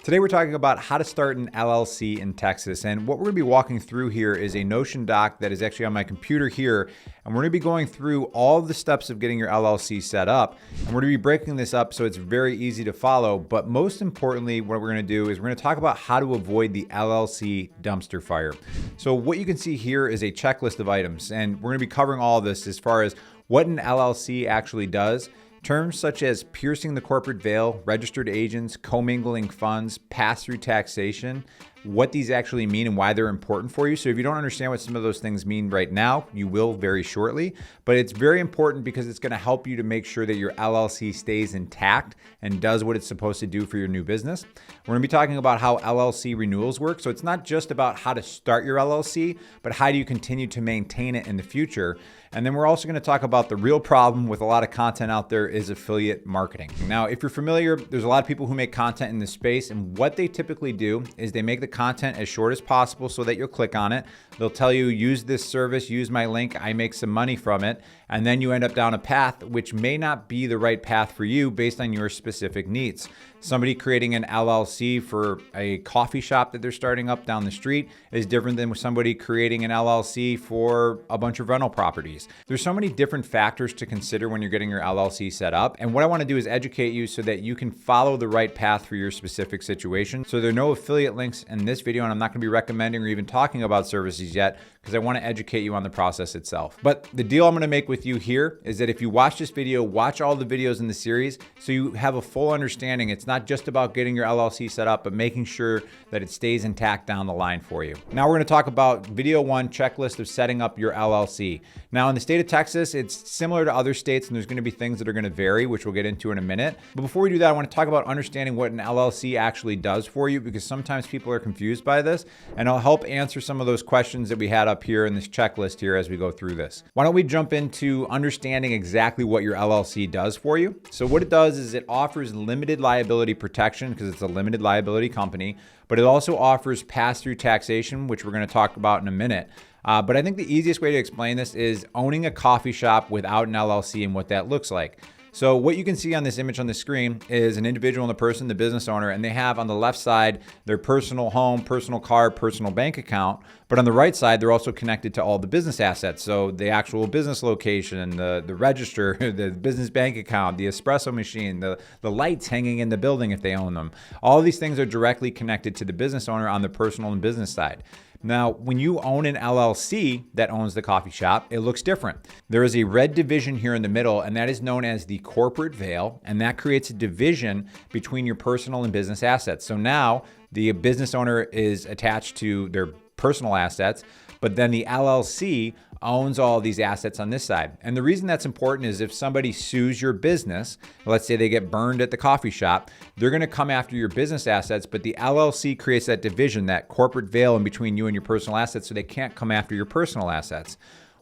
Today we're talking about how to start an LLC in Texas, and what we're going to be walking through here is a Notion doc that is actually on my computer here, and we're going to be going through all the steps of getting your LLC set up, and we're going to be breaking this up so it's very easy to follow. But most importantly, what we're going to do is we're going to talk about how to avoid the LLC dumpster fire. So what you can see here is a checklist of items, and we're going to be covering all of this as far as what an LLC actually does. Terms such as piercing the corporate veil, registered agents, commingling funds, pass-through taxation, what these actually mean and why they're important for you. So if you don't understand what some of those things mean right now, you will very shortly. But it's very important because it's going to help you to make sure that your LLC stays intact and does what it's supposed to do for your new business. We're going to be talking about how LLC renewals work. So it's not just about how to start your LLC, but how do you continue to maintain it in the future. And then we're also going to talk about the real problem with a lot of content out there is affiliate marketing. Now, if you're familiar, there's a lot of people who make content in this space, and what they typically do is they make the content as short as possible so that you'll click on it. They'll tell you, use this service, use my link, I make some money from it. And then you end up down a path which may not be the right path for you based on your specific needs. Somebody creating an LLC for a coffee shop that they're starting up down the street is different than somebody creating an LLC for a bunch of rental properties. There's so many different factors to consider when you're getting your LLC set up. And what I want to do is educate you so that you can follow the right path for your specific situation. So there are no affiliate links in this video, and I'm not going to be recommending or even talking about services yet because I want to educate you on the process itself. But the deal I'm going to make with you here is that if you watch this video, watch all the videos in the series so you have a full understanding. It's not just about getting your LLC set up, but making sure that it stays intact down the line for you. Now we're going to talk about video 1, checklist of setting up your LLC. Now in the state of Texas, it's similar to other states, and there's going to be things that are going to vary, which we'll get into in a minute. But before we do that, I want to talk about understanding what an LLC actually does for you, because sometimes people are confused by this, and I'll help answer some of those questions that we had up here in this checklist here as we go through this. Why don't we jump into understanding exactly what your LLC does for you? So what it does is it offers limited liability protection because it's a limited liability company, but it also offers pass-through taxation, which we're going to talk about in a minute. But I think the easiest way to explain this is owning a coffee shop without an LLC and what that looks like. So what you can see on this image on the screen is an individual and the person, the business owner, and they have on the left side their personal home, personal car, personal bank account. But on the right side, they're also connected to all the business assets. So the actual business location, the register, the business bank account, the espresso machine, the lights hanging in the building if they own them. All of these things are directly connected to the business owner on the personal and business side. Now, when you own an LLC that owns the coffee shop, it looks different. There is a red division here in the middle, and that is known as the corporate veil, and that creates a division between your personal and business assets. So now the business owner is attached to their personal assets, but then the LLC owns all of these assets on this side. And the reason that's important is if somebody sues your business, let's say they get burned at the coffee shop, they're going to come after your business assets, but the LLC creates that division, that corporate veil in between you and your personal assets, so they can't come after your personal assets.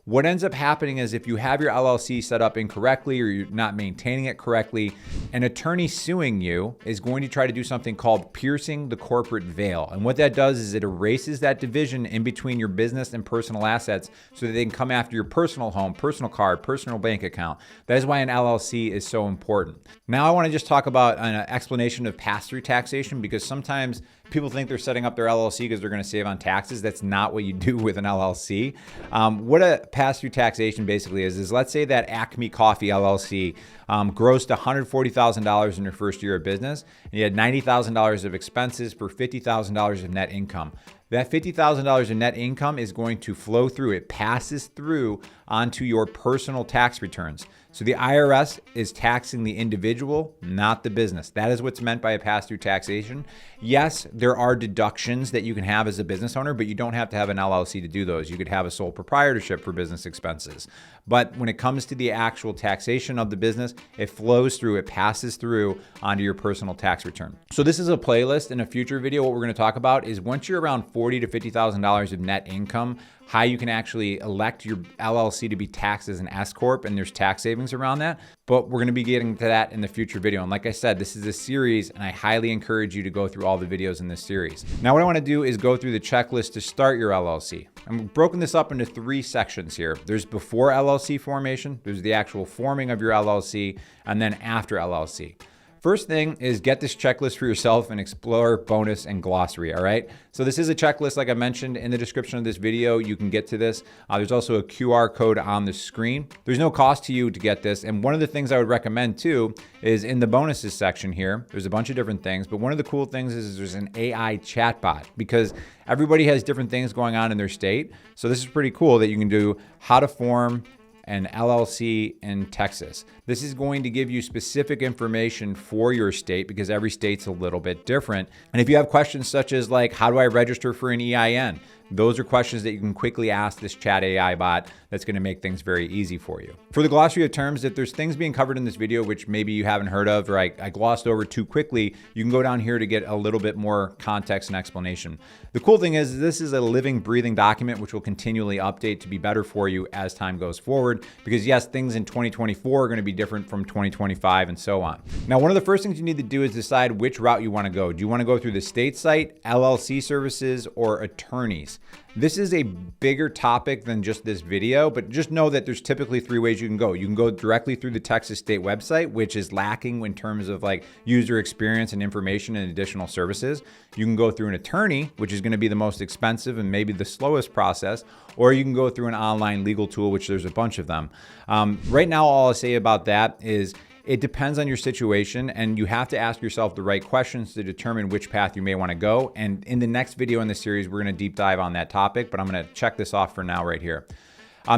What ends up happening is if you have your LLC set up incorrectly or you're not maintaining it correctly, an attorney suing you is going to try to do something called piercing the corporate veil. And what that does is it erases that division in between your business and personal assets so that they can come after your personal home, personal car, personal bank account. That is why an LLC is so important. Now I want to just talk about an explanation of pass-through taxation, because sometimes people think they're setting up their LLC because they're going to save on taxes. That's not what you do with an LLC. What a pass-through taxation basically is let's say that Acme Coffee LLC grossed $140,000 in your first year of business, and you had $90,000 of expenses for $50,000 of net income. That $50,000 in net income is going to flow through. It passes through onto your personal tax returns. So the IRS is taxing the individual, not the business. That is what's meant by a pass-through taxation. Yes, there are deductions that you can have as a business owner, but you don't have to have an LLC to do those. You could have a sole proprietorship for business expenses. But when it comes to the actual taxation of the business, it flows through, it passes through onto your personal tax return. So this is a playlist. In a future video, what we're going to talk about is once you're around $40,000 to $50,000 of net income, how you can actually elect your LLC to be taxed as an S Corp, and there's tax savings around that. But we're going to be getting to that in the future video. And like I said, this is a series, and I highly encourage you to go through all the videos in this series. Now, what I want to do is go through the checklist to start your LLC. I've broken this up into 3 sections here. There's before LLC formation, there's the actual forming of your LLC, and then after LLC. First thing is get this checklist for yourself and explore bonus and glossary, all right? So this is a checklist, like I mentioned in the description of this video. You can get to this. There's also a QR code on the screen. There's no cost to you to get this. And one of the things I would recommend too is in the bonuses section here, there's a bunch of different things, but one of the cool things is there's an AI chatbot because everybody has different things going on in their state. So this is pretty cool that you can do how to form an LLC in Texas. This is going to give you specific information for your state because every state's a little bit different. And if you have questions such as like, how do I register for an EIN? Those are questions that you can quickly ask this chat AI bot that's going to make things very easy for you. For the glossary of terms, if there's things being covered in this video which maybe you haven't heard of or I glossed over too quickly, you can go down here to get a little bit more context and explanation. The cool thing is this is a living, breathing document which will continually update to be better for you as time goes forward because yes, things in 2024 are going to be different from 2025 and so on. Now, one of the first things you need to do is decide which route you want to go. Do you want to go through the state site, LLC services, or attorneys? This is a bigger topic than just this video, but just know that there's typically 3 ways you can go. You can go directly through the Texas state website, which is lacking in terms of like user experience and information and additional services. You can go through an attorney, which is going to be the most expensive and maybe the slowest process, or you can go through an online legal tool, which there's a bunch of them. Right now, all I'll say about that is it depends on your situation and you have to ask yourself the right questions to determine which path you may want to go. And in the next video in this series, we're going to deep dive on that topic, but I'm going to check this off for now right here.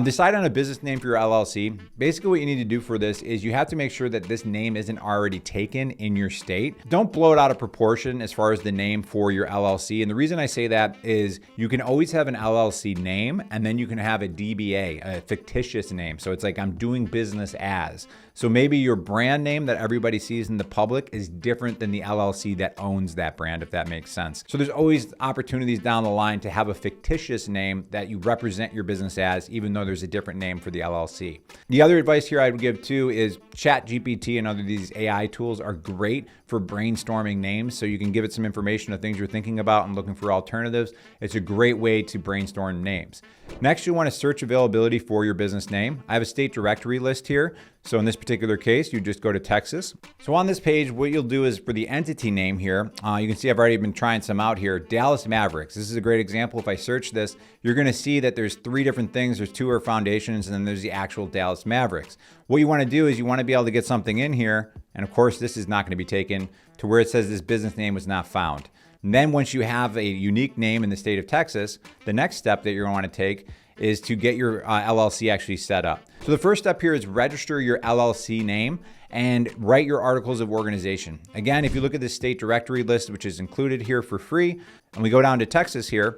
Decide on a business name for your LLC. Basically what you need to do for this is you have to make sure that this name isn't already taken in your state. Don't blow it out of proportion as far as the name for your LLC. And the reason I say that is you can always have an LLC name and then you can have a DBA, a fictitious name. So it's like I'm doing business as. So maybe your brand name that everybody sees in the public is different than the LLC that owns that brand, if that makes sense. So there's always opportunities down the line to have a fictitious name that you represent your business as, even though there's a different name for the LLC. The other advice here I would give too is ChatGPT and other these AI tools are great for brainstorming names. So you can give it some information of things you're thinking about and looking for alternatives. It's a great way to brainstorm names. Next, you want to search availability for your business name. I have a state directory list here. So in this particular case, you just go to Texas. So on this page, what you'll do is for the entity name here, you can see I've already been trying some out here, Dallas Mavericks. This is a great example. If I search this, you're going to see that there's 3 different things. There's 2 are foundations and then there's the actual Dallas Mavericks. What you want to do is you want to be able to get something in here. And of course, this is not going to be taken to where it says this business name was not found. And then once you have a unique name in the state of Texas, the next step that you're going to want to take is to get your LLC actually set up. So the first step here is register your LLC name and write your articles of organization. Again, if you look at the state directory list, which is included here for free, and we go down to Texas here,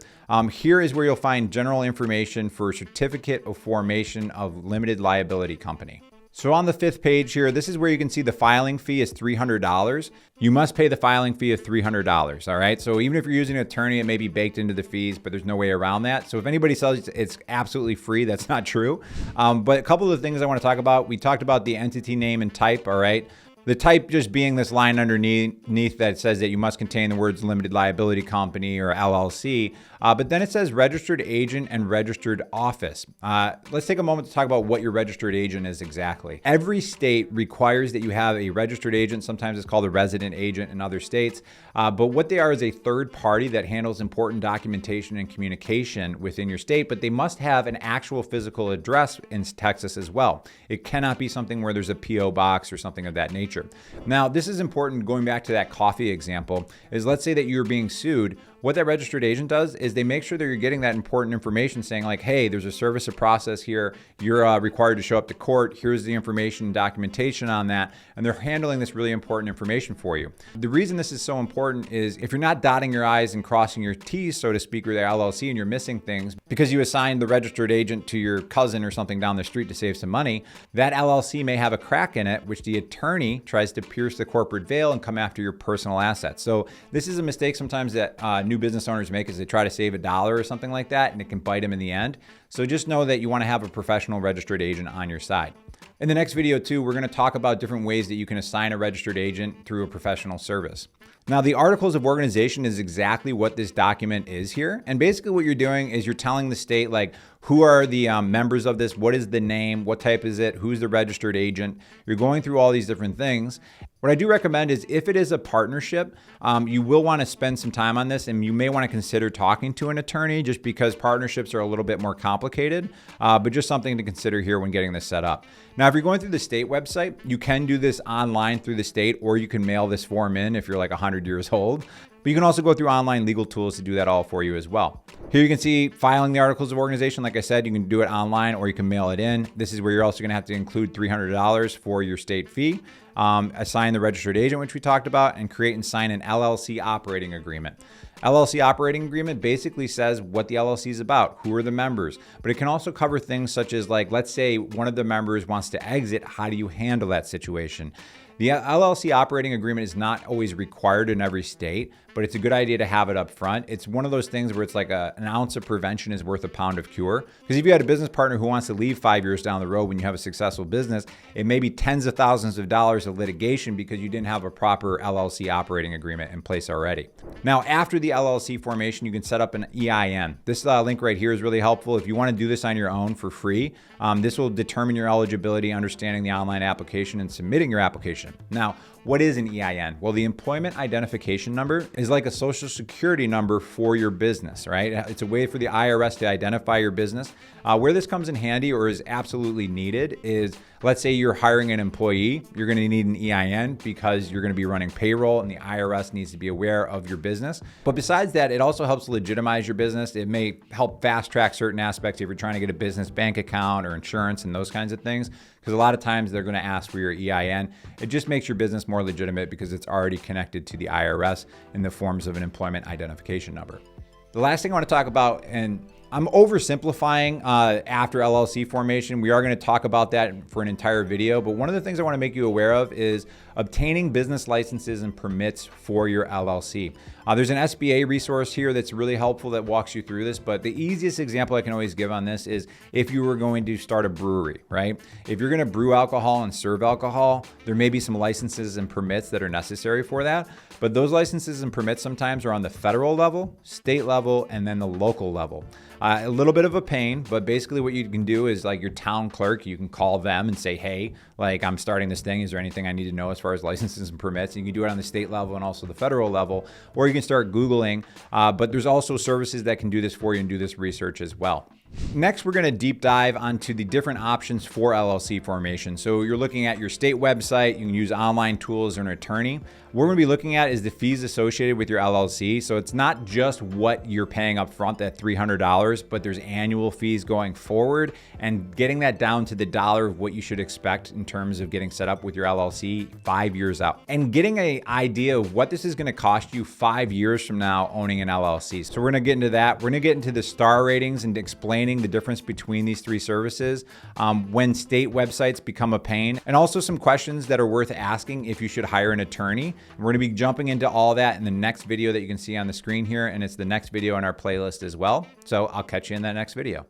here is where you'll find general information for certificate of formation of limited liability company. So on the 5th page here, this is where you can see the filing fee is $300. You must pay the filing fee of $300, all right? So even if you're using an attorney, it may be baked into the fees, but there's no way around that. So if anybody says it's absolutely free, that's not true. But a couple of the things I want to talk about, we talked about the entity name and type, all right? The type just being this line underneath that says that you must contain the words limited liability company or LLC. But then it says registered agent and registered office. Let's take a moment to talk about what your registered agent is exactly. Every state requires that you have a registered agent. Sometimes it's called a resident agent in other states. But what they are is a third party that handles important documentation and communication within your state, but they must have an actual physical address in Texas as well. It cannot be something where there's a PO box or something of that nature. Now, this is important, going back to that coffee example, is let's say that you're being sued. What that registered agent does is they make sure that you're getting that important information saying like, hey, there's a service of process here. You're required to show up to court. Here's the information and documentation on that. And they're handling this really important information for you. The reason this is so important is if you're not dotting your I's and crossing your T's, so to speak, with the LLC and you're missing things because you assigned the registered agent to your cousin or something down the street to save some money, that LLC may have a crack in it, which the attorney tries to pierce the corporate veil and come after your personal assets. So this is a mistake sometimes that new business owners make is they try to save $1 or something like that, and it can bite them in the end. So just know that you want to have a professional registered agent on your side. In the next video too, we're going to talk about different ways that you can assign a registered agent through a professional service. Now, the articles of organization is exactly what this document is here. And basically what you're doing is you're telling the state, like, who are the members of this? What is the name? What type is it? Who's the registered agent? You're going through all these different things. What I do recommend is if it is a partnership, you will want to spend some time on this, and you may want to consider talking to an attorney just because partnerships are a little bit more complicated, but just something to consider here when getting this set up. Now, if you're going through the state website, you can do this online through the state, or you can mail this form in if you're like 100 years old. But you can also go through online legal tools to do that all for you as well. Here you can see filing the articles of organization. Like I said, you can do it online or you can mail it in. This is where you're also going to have to include $300 for your state fee. Assign the registered agent, which we talked about, and create and sign an LLC operating agreement. LLC operating agreement basically says what the LLC is about, who are the members, but it can also cover things such as, like, let's say one of the members wants to exit. How do you handle that situation? The LLC operating agreement is not always required in every state, but it's a good idea to have it up front. It's one of those things where it's like an ounce of prevention is worth a pound of cure. Because if you had a business partner who wants to leave 5 years down the road when you have a successful business, it may be tens of thousands of dollars of litigation because you didn't have a proper LLC operating agreement in place already. Now, after the LLC formation, you can set up an EIN. This link right here is really helpful. If you want to do this on your own for free, this will determine your eligibility, understanding the online application, and submitting your application. Now, what is an EIN? Well, the employment identification number is like a social security number for your business, right? It's a way for the IRS to identify your business. Where this comes in handy or is absolutely needed is, let's say you're hiring an employee, you're going to need an EIN because you're going to be running payroll and the IRS needs to be aware of your business. But besides that, it also helps legitimize your business. It may help fast track certain aspects if you're trying to get a business bank account or insurance and those kinds of things, because a lot of times they're going to ask for your EIN. It just makes your business more legitimate because it's already connected to the IRS in the forms of an employment identification number. The last thing I want to talk about, and I'm oversimplifying after LLC formation. We are going to talk about that for an entire video, but one of the things I want to make you aware of is obtaining business licenses and permits for your LLC. There's an SBA resource here that's really helpful that walks you through this, but the easiest example I can always give on this is if you were going to start a brewery, right? If you're going to brew alcohol and serve alcohol, there may be some licenses and permits that are necessary for that, but those licenses and permits sometimes are on the federal level, state level, and then the local level. A little bit of a pain, but basically what you can do is, like, your town clerk, you can call them and say, hey, like, I'm starting this thing. Is there anything I need to know as far as licenses and permits? And you can do it on the state level and also the federal level, or you can start Googling, but there's also services that can do this for you and do this research as well. Next, we're going to deep dive onto the different options for LLC formation. So you're looking at your state website. You can use online tools or an attorney. What we're going to be looking at is the fees associated with your LLC. So it's not just what you're paying up front, that $300, but there's annual fees going forward, and getting that down to the dollar of what you should expect in terms of getting set up with your LLC 5 years out, and getting an idea of what this is going to cost you 5 years from now owning an LLC. So we're going to get into that. We're going to get into the star ratings and explaining the difference between these three services, when state websites become a pain, and also some questions that are worth asking if you should hire an attorney. We're going to be jumping into all that in the next video that you can see on the screen here, and it's the next video on our playlist as well. So I'll catch you in that next video.